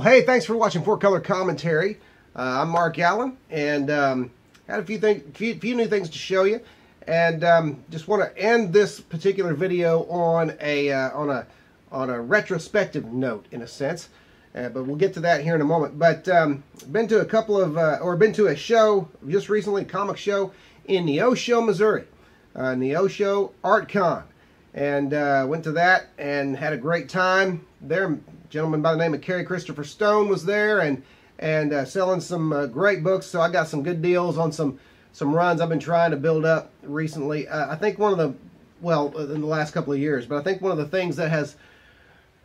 Well, hey, thanks for watching 4-Color Commentary. I'm Mark Allen, and had a few new things to show you, and just want to end this particular video on a retrospective note, in a sense. But we'll get to that here in a moment. But been to a couple of, been to a show just recently, comic show in Neosho, Missouri, Neosho Art Con, and went to that and had a great time there. A gentleman by the name of Kerry Christopher Stone was there, and selling some great books. So I got some good deals on some runs I've been trying to build up recently. I think one of the, well, in the last couple of years, but I think one of the things that has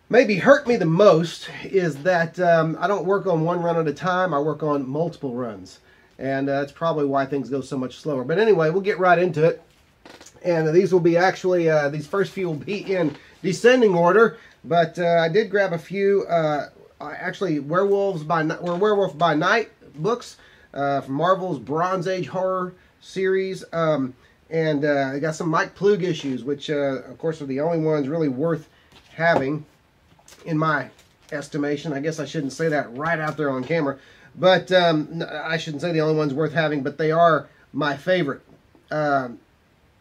maybe hurt me the most is that I don't work on one run at a time. I work on multiple runs, and that's probably why things go so much slower. But anyway, we'll get right into it. And these will be actually, these first few will be in descending order, but I did grab a few, actually Werewolf by Night books from Marvel's Bronze Age horror series, and I got some MacLeod issues, which of course are the only ones really worth having in my estimation. I guess I shouldn't say that right out there on camera, but I shouldn't say the only ones worth having, but they are my favorite.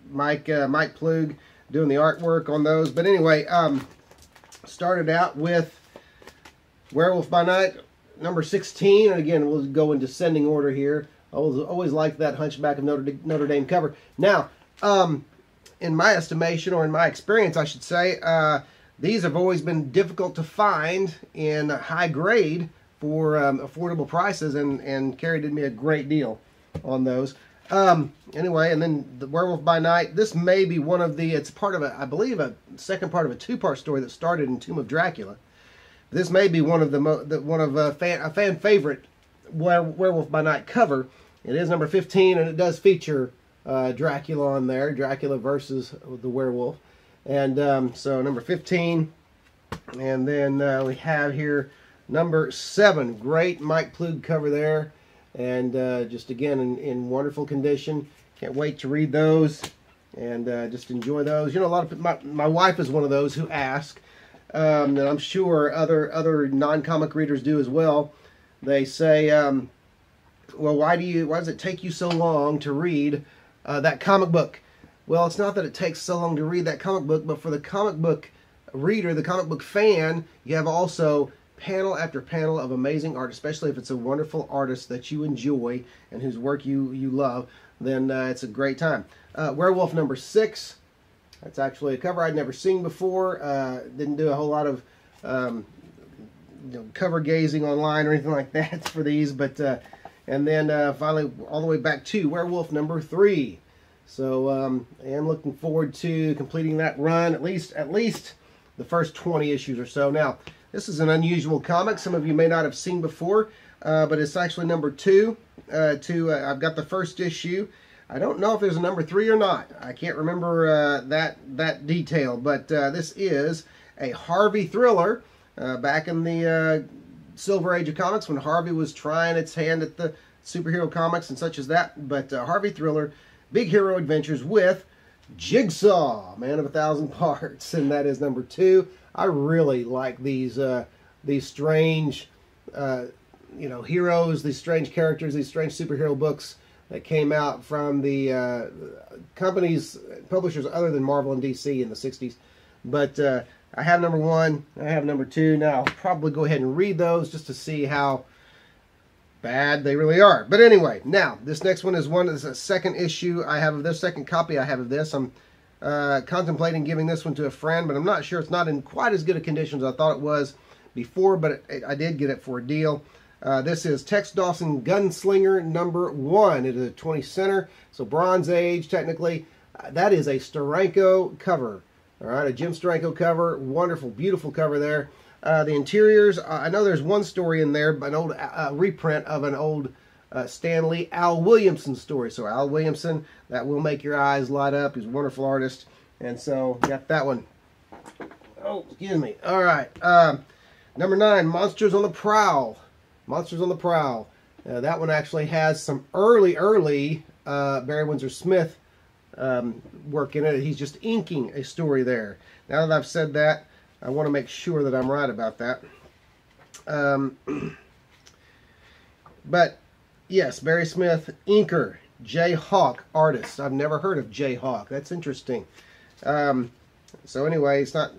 MacLeod doing the artwork on those. But anyway, started out with Werewolf by Night number 16, and again we'll go in descending order here. I always liked that Hunchback of Notre Dame cover. Now, in my estimation, or in my experience I should say, these have always been difficult to find in high grade for affordable prices, and Kerry did me a great deal on those. Anyway, and then the Werewolf by Night. This may be one of the, it's part of a, I believe, a second part of a two-part story that started in Tomb of Dracula. This may be one of a fan favorite Werewolf by Night cover. It is number 15, and it does feature Dracula on there, Dracula versus the werewolf. And so number 15, and then we have here number 7. Great MacLeod cover there, and just again in wonderful condition. Can't wait to read those and just enjoy those. You know, a lot of my wife is one of those who ask, and I'm sure other non-comic readers do as well. They say, well, why does it take you so long to read that comic book? Well, it's not that it takes so long to read that comic book, but for the comic book reader, the comic book fan, you have also panel after panel of amazing art, especially if it's a wonderful artist that you enjoy and whose work you love, then it's a great time. Werewolf number 6. That's actually a cover I'd never seen before. Didn't do a whole lot of cover gazing online or anything like that for these, but and then finally all the way back to Werewolf number 3. So I am looking forward to completing that run, at least the first 20 issues or so. Now, this is an unusual comic. Some of you may not have seen before, but it's actually number 2. I've got the first issue. I don't know if there's a number 3 or not. I can't remember that detail, but this is a Harvey thriller back in the Silver Age of comics, when Harvey was trying its hand at the superhero comics and such as that. But Harvey thriller, big hero adventures with Jigsaw, Man of 1,000 Parts, and that is number 2. I really like these strange, heroes, these strange characters, these strange superhero books that came out from the publishers other than Marvel and DC in the 60s. But I have number 1, I have number 2. Now I'll probably go ahead and read those just to see how bad they really are. But anyway, now this next one is a second issue I have of this, second copy I have of this. I'm contemplating giving this one to a friend, but I'm not sure. It's not in quite as good a condition as I thought it was before, but I did get it for a deal. This is Tex Dawson Gunslinger number 1. It is a 20 center, so Bronze Age technically. That is a Steranko cover. All right, a Jim Steranko cover. Wonderful, beautiful cover there. The interiors, I know there's one story in there, an old reprint of an old Stan Lee, Al Williamson story. So Al Williamson, that will make your eyes light up. He's a wonderful artist. And so, got that one. Oh, excuse me. All right. Number 9, Monsters on the Prowl. Monsters on the Prowl. That one actually has some early Barry Windsor Smith work in it. He's just inking a story there. Now that I've said that, I want to make sure that I'm right about that. But yes, Barry Smith, inker, Jay Hawk, artist. I've never heard of Jay Hawk. That's interesting. So anyway, it's not,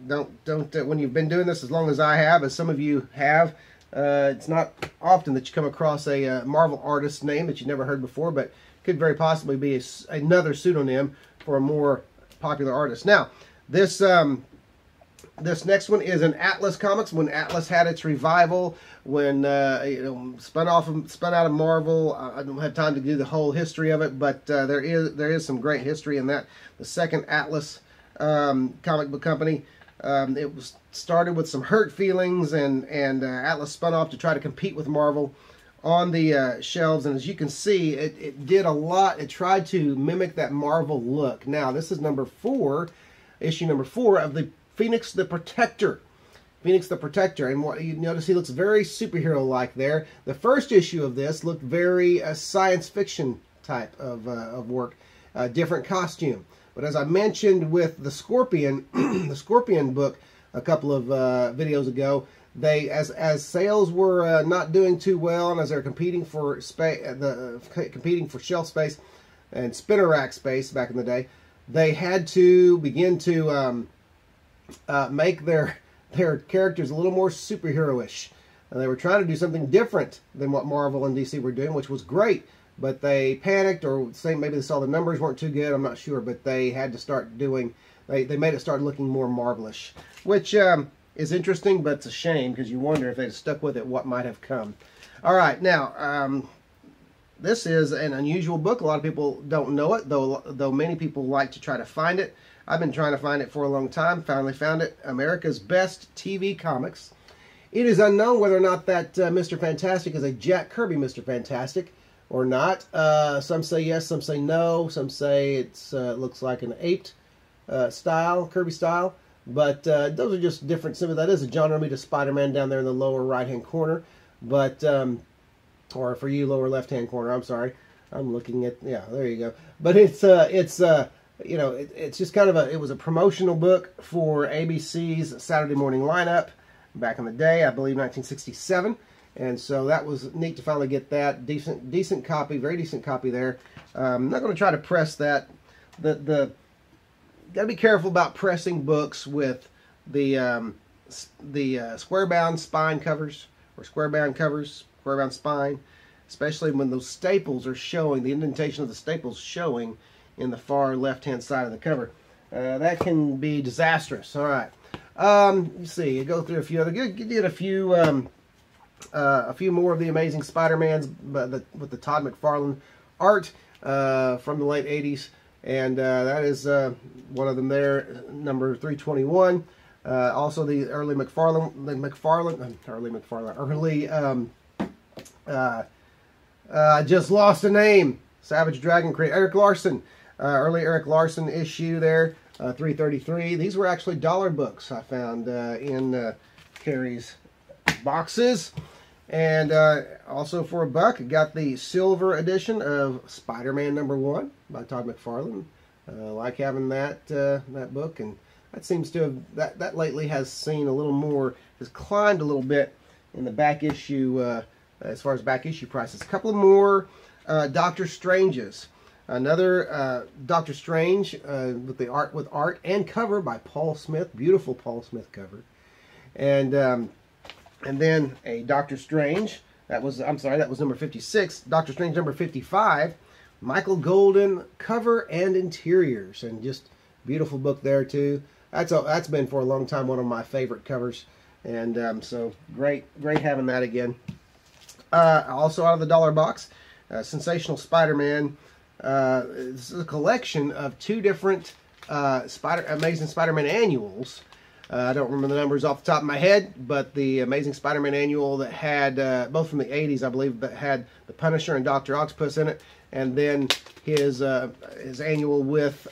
don't when you've been doing this as long as I have, as some of you have, it's not often that you come across a Marvel artist name that you've never heard before, but could very possibly be another pseudonym for a more popular artist. Now, this this next one is an Atlas Comics. When Atlas had its revival, when spun out of Marvel. I don't have time to do the whole history of it, but there is some great history in that. The second Atlas comic book company. It was started with some hurt feelings, and Atlas spun off to try to compete with Marvel on the shelves. And as you can see, it did a lot. It tried to mimic that Marvel look. Now, this is number 4, issue number 4 of the Phoenix the Protector. Phoenix the Protector. And what you notice, he looks very superhero-like there. The first issue of this looked very science fiction type of work. Different costume. But as I mentioned with the Scorpion, the Scorpion book a couple of videos ago, they as sales were not doing too well, and as they're competing for competing for shelf space and spinner rack space back in the day, they had to begin to make their characters a little more superhero-ish. And they were trying to do something different than what Marvel and DC were doing, which was great. But they panicked, or maybe they saw the numbers weren't too good, I'm not sure. But they had to start doing, they made it start looking more Marvelish, which is interesting, but it's a shame, because you wonder if they'd stuck with it, what might have come. All right, now, this is an unusual book. A lot of people don't know it, though many people like to try to find it. I've been trying to find it for a long time, finally found it. America's Best TV Comics. It is unknown whether or not that Mr. Fantastic is a Jack Kirby Mr. Fantastic or not. Some say yes, some say no. Some say it looks like an aped style, Kirby style. But those are just different. That is a John Romita Spider-Man down there in the lower right-hand corner. But, or for you, lower left-hand corner, I'm sorry. I'm looking at, yeah, there you go. But it's you know, it's just kind of it was a promotional book for ABC's Saturday morning lineup back in the day, I believe 1967. And so that was neat to finally get that. Decent copy, very decent copy there. I'm not going to try to press that. Got to be careful about pressing books with the square-bound spine covers, or square-bound spine, especially when those staples are showing, the indentation of the staples showing in the far left-hand side of the cover. That can be disastrous. All right. You see, you go through a few other, get a few more of the Amazing Spider-Mans with the Todd McFarlane art from the late 80s. And that is one of them there, number 321. Also the early I just lost a name. Savage Dragon creator Eric Larson. Early Eric Larson issue there, 333. These were actually dollar books I found in Carrie's boxes. And also for $1, got the silver edition of Spider-Man #1 by Todd McFarlane. Like having that that book, and that seems to have that lately has seen a little more, has climbed a little bit in the back issue as far as back issue prices. A couple of more Doctor Stranges. Another Doctor Strange with art and cover by Paul Smith, beautiful Paul Smith cover, and then a Doctor Strange. That was number 56. Doctor Strange number 55. Michael Golden cover and interiors, and just beautiful book there too. That's been for a long time one of my favorite covers, and so great having that again. Also out of the dollar box, Sensational Spider-Man. This is a collection of 2 different Amazing Spider-Man annuals. I don't remember the numbers off the top of my head, but the Amazing Spider-Man annual that had, both from the 80s, I believe, that had the Punisher and Dr. Octopus in it, and then his annual with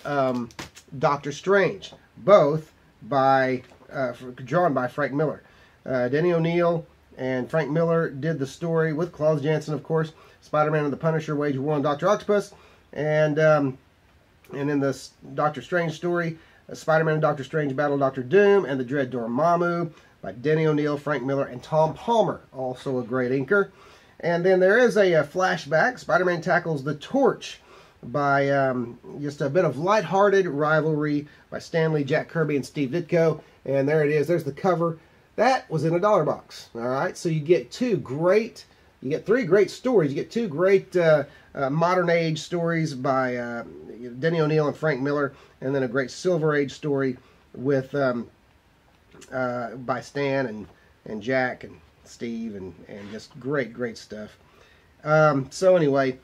Doctor Strange, both drawn by Frank Miller. Denny O'Neil and Frank Miller did the story with Claus Janson, of course. Spider-Man and the Punisher wage war on Dr. Octopus, and in this Doctor Strange story, Spider-Man and Doctor Strange battle Doctor Doom and the Dread Dormammu. by Denny O'Neil, Frank Miller, and Tom Palmer, also a great inker. And then there is a flashback. Spider-Man tackles the Torch by just a bit of lighthearted rivalry by Stan Lee, Jack Kirby, and Steve Ditko. And there it is. There's the cover. That was in a dollar box. All right, so you get three great stories. You get two great modern age stories by Denny O'Neil and Frank Miller, and then a great Silver Age story with by Stan and Jack and Steve, and just great stuff. So anyway,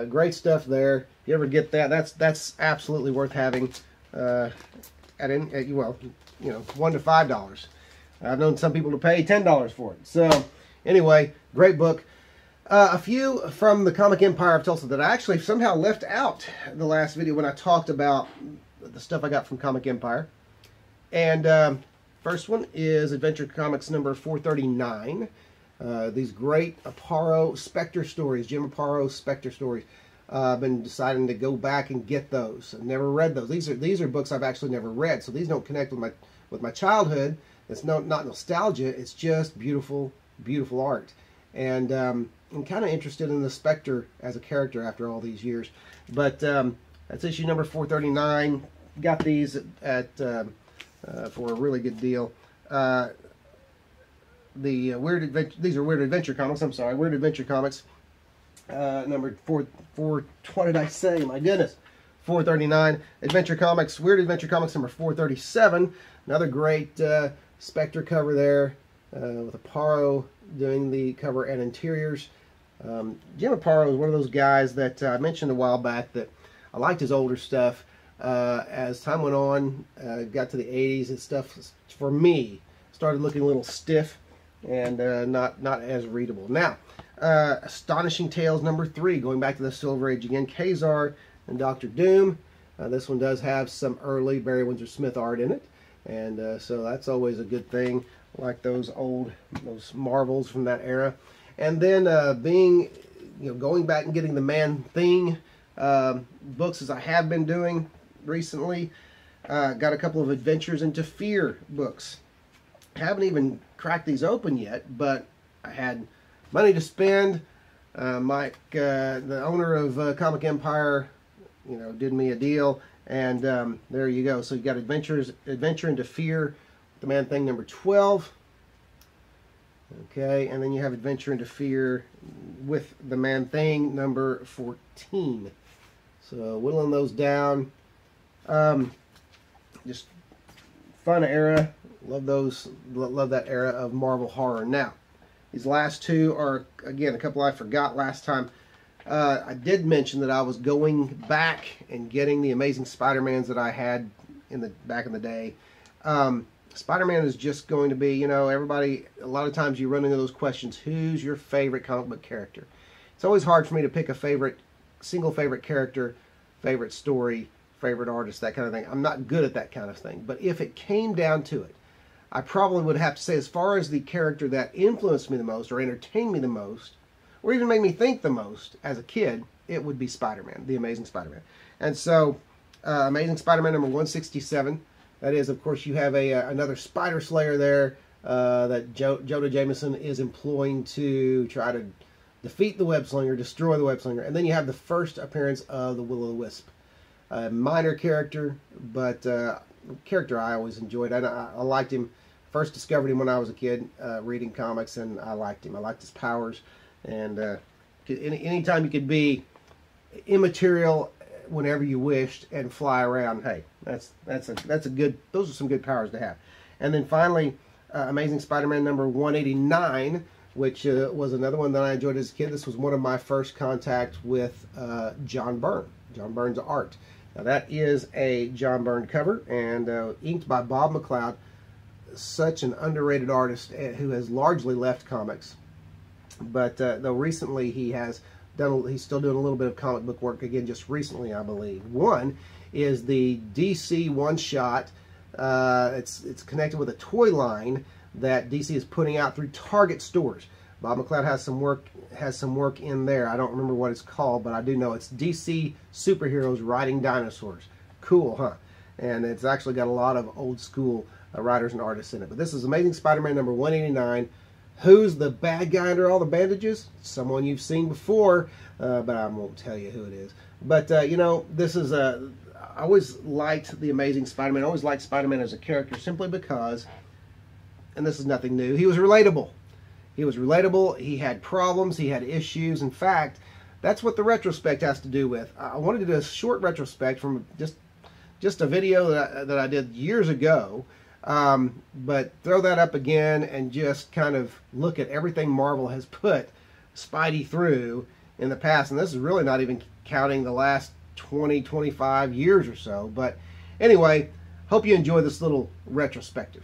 great stuff there. If you ever get that, that's absolutely worth having well, you know, $1 to $5. I've known some people to pay $10 for it. So anyway, great book. A few from the Comic Empire of Tulsa that I actually somehow left out the last video when I talked about the stuff I got from Comic Empire. And first one is Adventure Comics number 439. These great Aparo Spectre stories, Jim Aparo Spectre stories. I've been deciding to go back and get those. I've never read those. These are books I've actually never read, so these don't connect with my childhood. It's not nostalgia. It's just beautiful art. And I'm kind of interested in the Spectre as a character after all these years. But that's issue number 439. Got these at for a really good deal. These are Weird Adventure Comics. I'm sorry, Weird Adventure Comics. Number what did I say? My goodness. 439. Adventure Comics, Weird Adventure Comics number 437. Another great Spectre cover there with Aparo doing the cover and interiors. Jim Aparo is one of those guys that I mentioned a while back that I liked his older stuff. As time went on, got to the 80s, his stuff, for me, started looking a little stiff and not as readable. Now, Astonishing Tales number 3, going back to the Silver Age again, Kazar and Dr. Doom. This one does have some early Barry Windsor Smith art in it, and so that's always a good thing. I like those Marvels from that era. And then going back and getting the Man-Thing books, as I have been doing recently. Got a couple of Adventures into Fear books. Haven't even cracked these open yet, but I had money to spend. Mike, the owner of Comic Empire, did me a deal, and there you go. So you got Adventure into Fear, the Man-Thing number 12. Okay, and then you have Adventure into Fear with the Man-Thing number 14. So whittling those down. Just fun era. Love those. Love that era of Marvel horror. Now, these last two are, again, a couple I forgot last time. I did mention that I was going back and getting the Amazing Spider-Mans that I had back in the day. Spider-Man is just going to be, everybody, a lot of times you run into those questions, who's your favorite comic book character? It's always hard for me to pick a single favorite character, favorite story, favorite artist, that kind of thing. I'm not good at that kind of thing. But if it came down to it, I probably would have to say, as far as the character that influenced me the most, or entertained me the most, or even made me think the most as a kid, it would be Spider-Man, the Amazing Spider-Man. And so, Amazing Spider-Man number 167. That is, of course, you have another Spider Slayer there that Jonah Jameson is employing to try to defeat the Web Slinger, destroy the Web Slinger. And then you have the first appearance of the Will-O-the-Wisp. A minor character, but character I always enjoyed. I liked him. First discovered him when I was a kid reading comics, and I liked him. I liked his powers. And anytime you could be immaterial whenever you wished and fly around, hey, that's a good. Those are some good powers to have. And then finally, Amazing Spider-Man number 189, which was another one that I enjoyed as a kid. This was one of my first contact with John Byrne. John Byrne's art. Now that is a John Byrne cover, and inked by Bob MacLeod, such an underrated artist who has largely left comics. But though recently he's still doing a little bit of comic book work again, just recently, I believe. One is the DC one-shot. It's connected with a toy line that DC is putting out through Target stores. Bob MacLeod has some work in there. I don't remember what it's called, but I do know it's DC superheroes riding dinosaurs. Cool, huh? And it's actually got a lot of old school writers and artists in it. But this is Amazing Spider-Man number 189. Who's the bad guy under all the bandages? Someone you've seen before, but I won't tell you who it is. But, you know, this is I always liked the Amazing Spider-Man. I always liked Spider-Man as a character simply because, and this is nothing new, he was relatable. He was relatable. He had problems. He had issues. In fact, that's what the retrospect has to do with. I wanted to do a short retrospect from just a video that I did years ago, but throw that up again and just kind of look at everything Marvel has put Spidey through in the past. And this is really not even counting the last 20, 25 years or so. But anyway, hope you enjoy this little retrospective.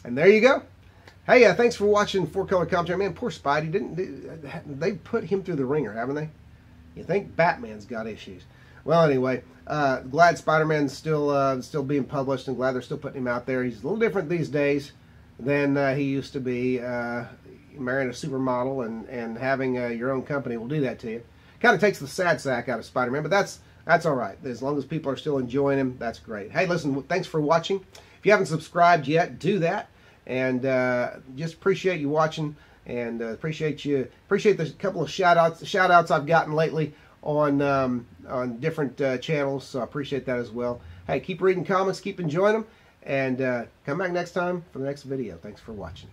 And there you go. Hey, thanks for watching 4-Color Commentary. Man, poor Spidey. They put him through the ringer, haven't they? You think Batman's got issues. Well, anyway, glad Spider-Man's still being published, and glad they're still putting him out there. He's a little different these days than he used to be. Marrying a supermodel and having your own company will do that to you. Kind of takes the sad sack out of Spider-Man, but that's all right. As long as people are still enjoying him, that's great. Hey, listen, thanks for watching. If you haven't subscribed yet, do that. And just appreciate you watching, and appreciate the couple of shout outs I've gotten lately on different channels, so I appreciate that as well. Hey, keep reading comics, keep enjoying them, and come back next time for the next video. Thanks for watching.